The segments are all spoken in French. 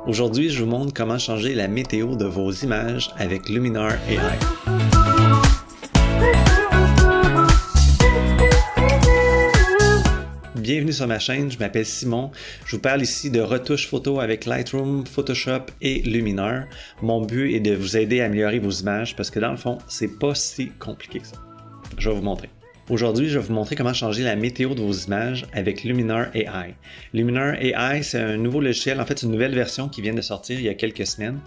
Aujourd'hui, je vous montre comment changer la météo de vos images avec Luminar AI. Bienvenue sur ma chaîne, je m'appelle Simon. Je vous parle ici de retouches photo avec Lightroom, Photoshop et Luminar. Mon but est de vous aider à améliorer vos images parce que dans le fond, c'est pas si compliqué que ça. Je vais vous montrer. Aujourd'hui, je vais vous montrer comment changer la météo de vos images avec Luminar AI. Luminar AI, c'est un nouveau logiciel, en fait, une nouvelle version qui vient de sortir il y a quelques semaines.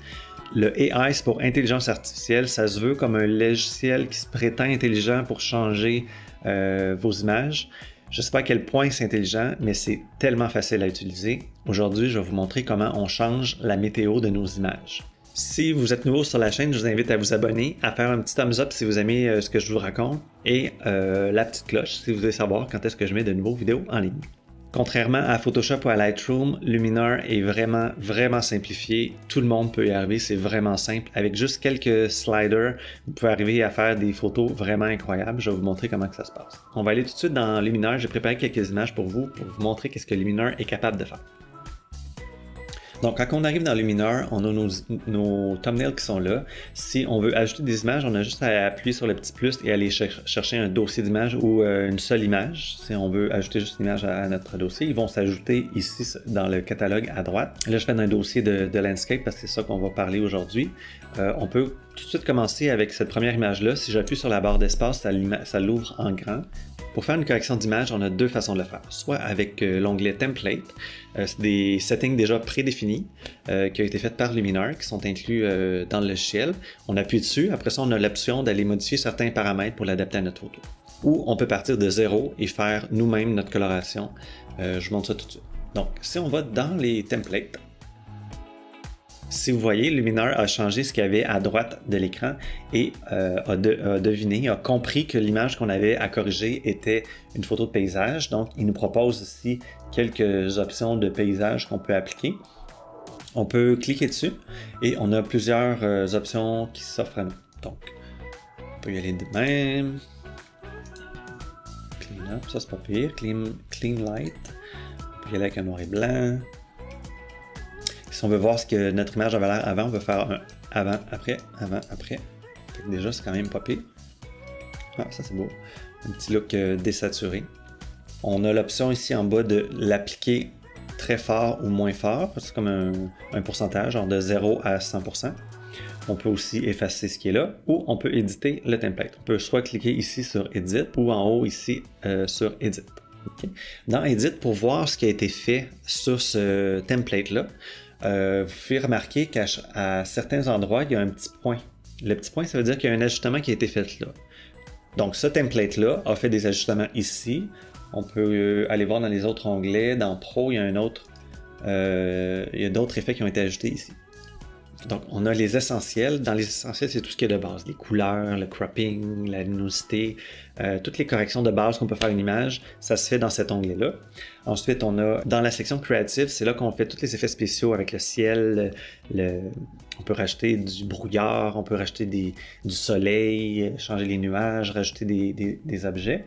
Le AI, c'est pour intelligence artificielle. Ça se veut comme un logiciel qui se prétend intelligent pour changer vos images. Je ne sais pas à quel point c'est intelligent, mais c'est tellement facile à utiliser. Aujourd'hui, je vais vous montrer comment on change la météo de nos images. Si vous êtes nouveau sur la chaîne, je vous invite à vous abonner, à faire un petit thumbs up si vous aimez ce que je vous raconte et la petite cloche si vous voulez savoir quand est-ce que je mets de nouveaux vidéos en ligne. Contrairement à Photoshop ou à Lightroom, Luminar est vraiment simplifié. Tout le monde peut y arriver, c'est vraiment simple. Avec juste quelques sliders, vous pouvez arriver à faire des photos vraiment incroyables. Je vais vous montrer comment que ça se passe. On va aller tout de suite dans Luminar. J'ai préparé quelques images pour vous montrer qu'est-ce que Luminar est capable de faire. Donc, quand on arrive dans Luminar, on a nos thumbnails qui sont là. Si on veut ajouter des images, on a juste à appuyer sur le petit plus et aller chercher un dossier d'images ou une seule image. Si on veut ajouter juste une image à notre dossier, ils vont s'ajouter ici dans le catalogue à droite. Là, je fais un dossier de landscape parce que c'est ça qu'on va parler aujourd'hui. On peut tout de suite commencer avec cette première image-là. Si j'appuie sur la barre d'espace, ça l'ouvre en grand. Pour faire une correction d'image, on a deux façons de le faire. Soit avec l'onglet Template, c'est des settings déjà prédéfinis qui ont été faits par Luminar, qui sont inclus dans le logiciel. On appuie dessus, après ça on a l'option d'aller modifier certains paramètres pour l'adapter à notre photo. Ou on peut partir de zéro et faire nous-mêmes notre coloration. Je vous montre ça tout de suite. Donc, si on va dans les templates, si vous voyez, Luminar a changé ce qu'il y avait à droite de l'écran et a deviné, a compris que l'image qu'on avait à corriger était une photo de paysage. Donc, il nous propose ici quelques options de paysage qu'on peut appliquer. On peut cliquer dessus et on a plusieurs options qui s'offrent à nous. Donc, on peut y aller de même. Clean up, ça c'est pas pire. Clean light. On peut y aller avec un noir et blanc. Si on veut voir ce que notre image avait l'air avant, on va faire un avant, après, avant, après. Déjà, c'est quand même pas pire. Ah, ça c'est beau. Un petit look désaturé. On a l'option ici en bas de l'appliquer très fort ou moins fort. C'est comme un pourcentage, genre de 0 à 100%. On peut aussi effacer ce qui est là, ou on peut éditer le template. On peut soit cliquer ici sur Edit, ou en haut ici sur Edit. Okay. Dans Edit, pour voir ce qui a été fait sur ce template-là, vous pouvez remarquer qu'à certains endroits, il y a un petit point. Le petit point, ça veut dire qu'il y a un ajustement qui a été fait là. Donc, ce template-là a fait des ajustements ici. On peut aller voir dans les autres onglets. Dans Pro, il y a il y a d'autres effets qui ont été ajoutés ici. Donc, on a les essentiels. Dans les essentiels, c'est tout ce qui est de base. Les couleurs, le cropping, la luminosité, toutes les corrections de base qu'on peut faire une image, ça se fait dans cet onglet-là. Ensuite, on a dans la section Creative, c'est là qu'on fait tous les effets spéciaux avec le ciel. On peut rajouter du brouillard, on peut rajouter du soleil, changer les nuages, rajouter des objets.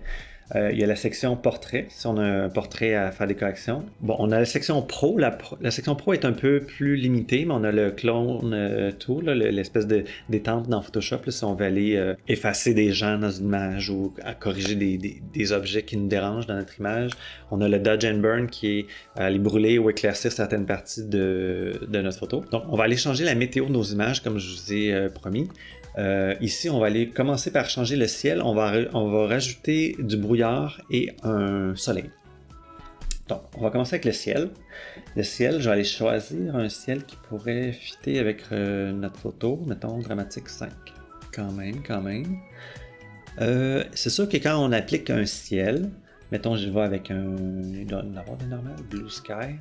Il y a la section portrait, si on a un portrait à faire des corrections. Bon, on a la section pro. La section pro est un peu plus limitée, mais on a le clone tool, l'espèce d'étampe dans Photoshop, là, si on veut aller effacer des gens dans une image ou à corriger des objets qui nous dérangent dans notre image. On a le Dodge and Burn qui est aller brûler ou éclaircir certaines parties de notre photo. Donc, on va aller changer la météo de nos images, comme je vous ai promis. Ici, on va aller commencer par changer le ciel. On va rajouter du brouillard et un soleil. Donc, on va commencer avec le ciel. Le ciel, je vais aller choisir un ciel qui pourrait fitter avec notre photo. Mettons Dramatique 5. Quand même. C'est sûr que quand on applique un ciel, mettons, je vais avec il doit y en avoir des normales, Blue Sky.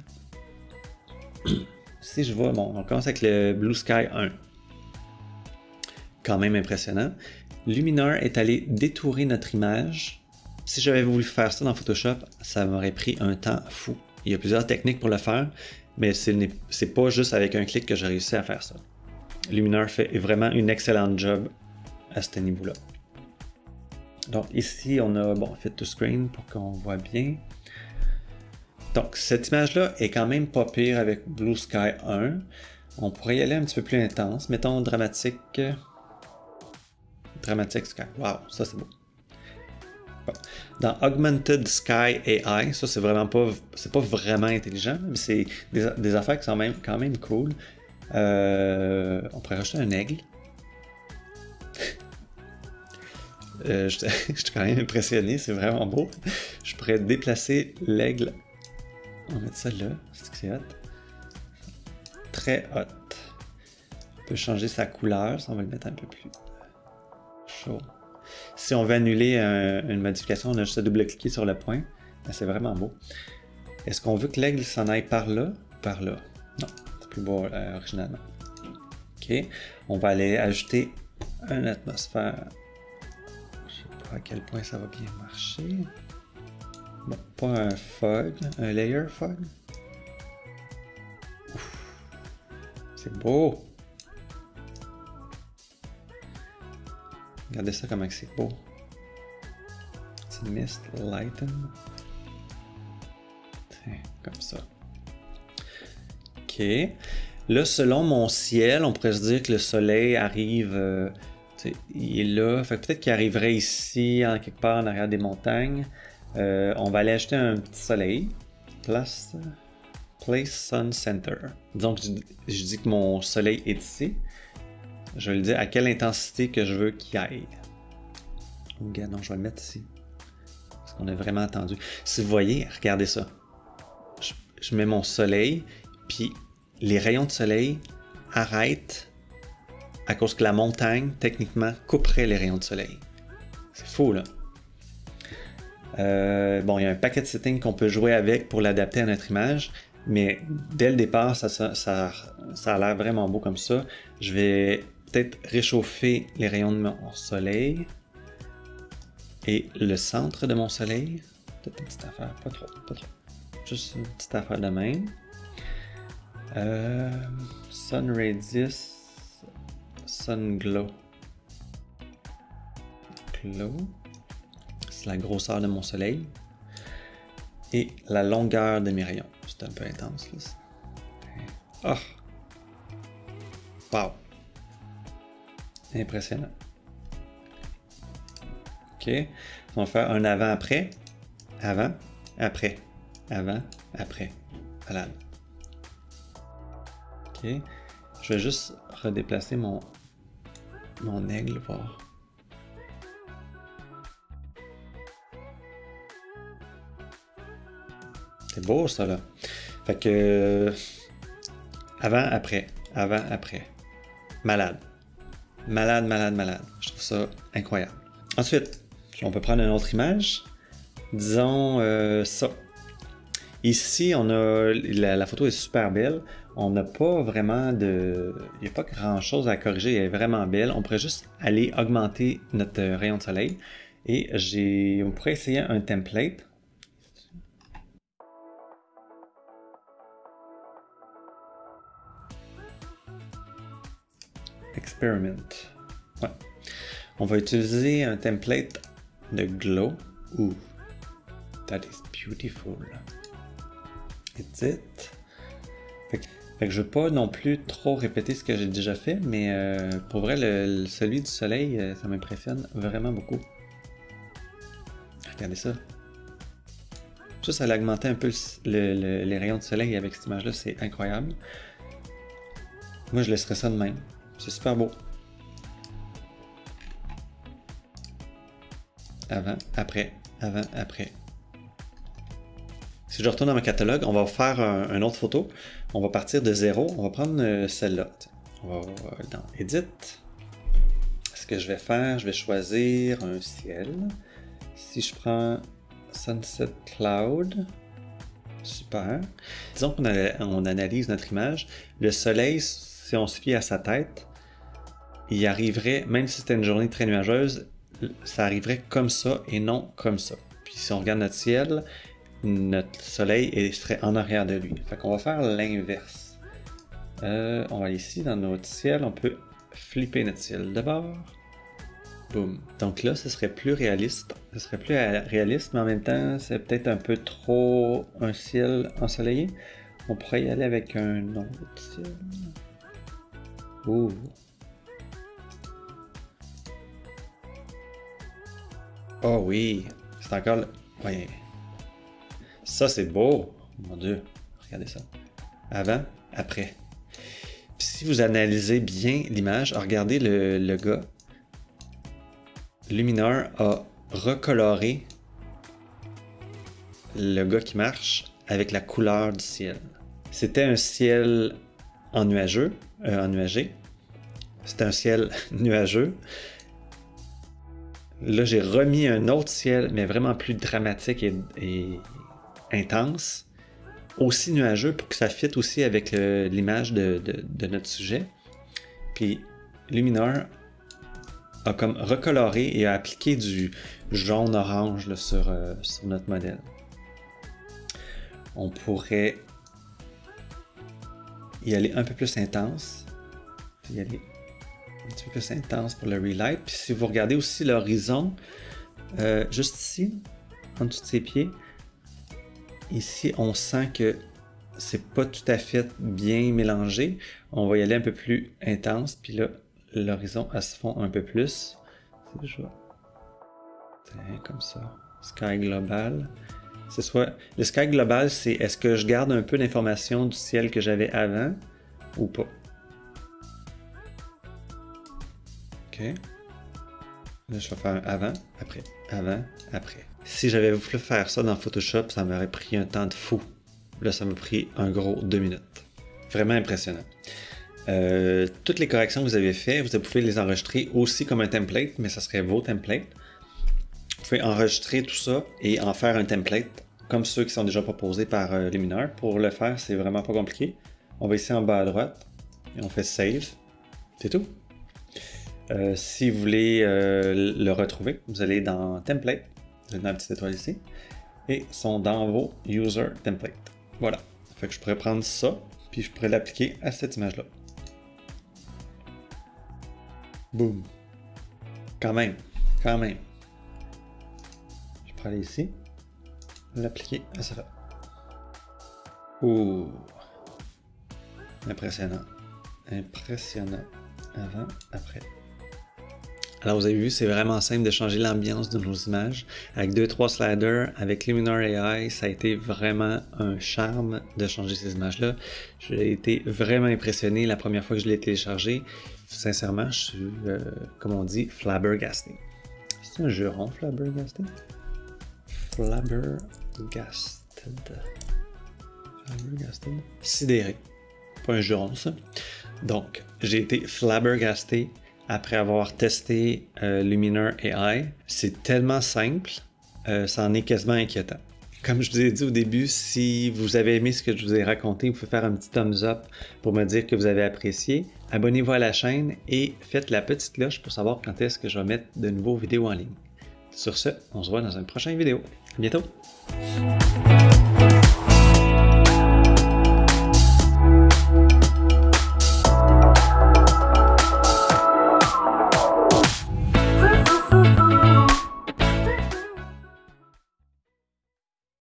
Si je vais, bon, on commence avec le Blue Sky 1. Quand même impressionnant. Luminar est allé détourer notre image. Si j'avais voulu faire ça dans Photoshop, ça m'aurait pris un temps fou. Il y a plusieurs techniques pour le faire, mais c'est pas juste avec un clic que j'ai réussi à faire ça. Luminar fait vraiment une excellente job à ce niveau-là. Donc ici, on a Fit to Screen pour qu'on voit bien. Donc, cette image-là est quand même pas pire avec Blue Sky 1. On pourrait y aller un petit peu plus intense. Mettons dramatique. Dramatic Sky. Wow, ça c'est beau. Bon. Dans Augmented Sky AI, ça c'est vraiment pas, c'est pas vraiment intelligent, mais c'est des affaires qui sont quand même cool. On pourrait rajouter un aigle. Je suis quand même impressionné, c'est vraiment beau. Je pourrais déplacer l'aigle. On va mettre ça là, c'est hot. Très hot. On peut changer sa couleur, ça on va le mettre un peu plus chaud. Si on veut annuler une modification, on a juste à double-cliquer sur le point. C'est vraiment beau. Est-ce qu'on veut que l'aigle s'en aille par là? Par là. Non, c'est plus beau originalement. Ok, on va aller ajouter une atmosphère. Je sais pas à quel point ça va bien marcher. Bon, pas un fog, un layer fog. C'est beau. Regardez ça comment c'est beau. Petit mist lighten. Tiens, comme ça. Ok. Là, selon mon ciel, on pourrait se dire que le soleil arrive. Il est là. Fait que peut-être qu'il arriverait ici, en quelque part en arrière des montagnes. On va aller acheter un petit soleil. Place Sun Center. Donc, je dis que mon soleil est ici. Je vais lui dire à quelle intensité que je veux qu'il aille. Oh, gars, non, je vais le mettre ici. Parce qu'on a vraiment attendu. Si vous voyez, regardez ça. Je mets mon soleil, puis les rayons de soleil arrêtent à cause que la montagne, techniquement, couperait les rayons de soleil. C'est fou, là. Bon, il y a un paquet de settings qu'on peut jouer avec pour l'adapter à notre image, mais dès le départ, ça a l'air vraiment beau comme ça. Je vais peut-être réchauffer les rayons de mon soleil et le centre de mon soleil. Peut-être une petite affaire, pas trop. Juste une petite affaire de même. Sun Radius, Sun Glow. Glow. C'est la grosseur de mon soleil. Et la longueur de mes rayons. C'est un peu intense là. Oh! Wow! Impressionnant. Ok. On va faire un avant-après. Avant, après. Avant, après. Malade. Ok. Je vais juste redéplacer mon aigle, voir. C'est beau ça là. Fait que avant, après, avant, après. Malade. Malade. Je trouve ça incroyable. Ensuite, on peut prendre une autre image. Disons ça. Ici, on a la photo est super belle. On n'a pas vraiment de... Il n'y a pas grand chose à corriger. Elle est vraiment belle. On pourrait juste aller augmenter notre rayon de soleil. Et on pourrait essayer un template. Experiment. Ouais. On va utiliser un template de glow. Ooh, that is beautiful. Edit. Fait que je ne veux pas non plus trop répéter ce que j'ai déjà fait, mais pour vrai, celui du soleil, ça m'impressionne vraiment beaucoup. Regardez ça. Juste à augmenter un peu les rayons de soleil avec cette image-là, c'est incroyable. Moi, je laisserais ça de même. C'est super beau. Avant, après, avant, après. Si je retourne dans mon catalogue, on va faire une autre photo. On va partir de 0. On va prendre celle-là. On va dans Edit. Ce que je vais faire, je vais choisir un ciel. Si je prends Sunset Cloud, super. Disons qu'on analyse notre image. Le soleil, si on se fie à sa tête, il arriverait, même si c'était une journée très nuageuse, ça arriverait comme ça et non comme ça. Puis si on regarde notre ciel, notre soleil serait en arrière de lui. Fait qu'on va faire l'inverse. On va aller ici dans notre ciel, on peut flipper notre ciel d'abord. Boum. Donc là, ce serait plus réaliste. Ce serait plus réaliste, mais en même temps, c'est peut-être un peu trop un ciel ensoleillé. On pourrait y aller avec un autre ciel. Ouh. Oh oui. C'est encore... Ouais. Ça, c'est beau. Mon Dieu. Regardez ça. Avant, après. Puis si vous analysez bien l'image, regardez le gars. Luminar a recoloré le gars qui marche avec la couleur du ciel. C'était un ciel ennuagé. C'était un ciel nuageux. Là, j'ai remis un autre ciel, mais vraiment plus dramatique et intense. Aussi nuageux pour que ça fitte aussi avec l'image de notre sujet. Puis Luminar a comme recoloré et a appliqué du jaune-orange sur notre modèle. On pourrait y aller un peu plus intense. Y aller un petit peu plus intense pour le relight. Puis si vous regardez aussi l'horizon, juste ici, en dessous de ses pieds, ici on sent que c'est pas tout à fait bien mélangé. On va y aller un peu plus intense. Puis là, l'horizon, elle se fond un peu plus. C'est déjà... comme ça. Sky global. C'est soit... Le sky global, c'est est-ce que je garde un peu d'informations du ciel que j'avais avant ou pas. OK. Là, je vais faire un avant, après, avant, après. Si j'avais voulu faire ça dans Photoshop, ça m'aurait pris un temps de fou. Là, ça m'a pris un gros 2 minutes. Vraiment impressionnant. Toutes les corrections que vous avez faites, vous pouvez les enregistrer aussi comme un template, mais ça serait vos templates. Vous pouvez enregistrer tout ça et en faire un template, comme ceux qui sont déjà proposés par Luminar. Pour le faire, c'est vraiment pas compliqué. On va ici en bas à droite et on fait Save. C'est tout. Si vous voulez le retrouver, vous allez dans Template, vous allez dans la petite étoile ici, et sont dans vos User Template. Voilà. Fait que je pourrais prendre ça, puis je pourrais l'appliquer à cette image-là. Boum. Quand même. Quand même. Je peux aller ici. L'appliquer à ça. Ouh. Impressionnant. Impressionnant. Avant, après. Alors vous avez vu, c'est vraiment simple de changer l'ambiance de nos images. Avec 2-3 sliders, avec Luminar AI, ça a été vraiment un charme de changer ces images-là. J'ai été vraiment impressionné la première fois que je l'ai téléchargé. Sincèrement, je suis, comme on dit, flabbergasté. C'est un juron, flabbergasté? Flabbergasted. Flabbergasted. Sidéré. Pas un juron, ça. Donc, j'ai été flabbergasté après avoir testé Luminar AI. C'est tellement simple, ça en est quasiment inquiétant. Comme je vous ai dit au début, si vous avez aimé ce que je vous ai raconté, vous pouvez faire un petit thumbs up pour me dire que vous avez apprécié. Abonnez-vous à la chaîne et faites la petite cloche pour savoir quand est-ce que je vais mettre de nouveaux vidéos en ligne. Sur ce, on se voit dans une prochaine vidéo. À bientôt!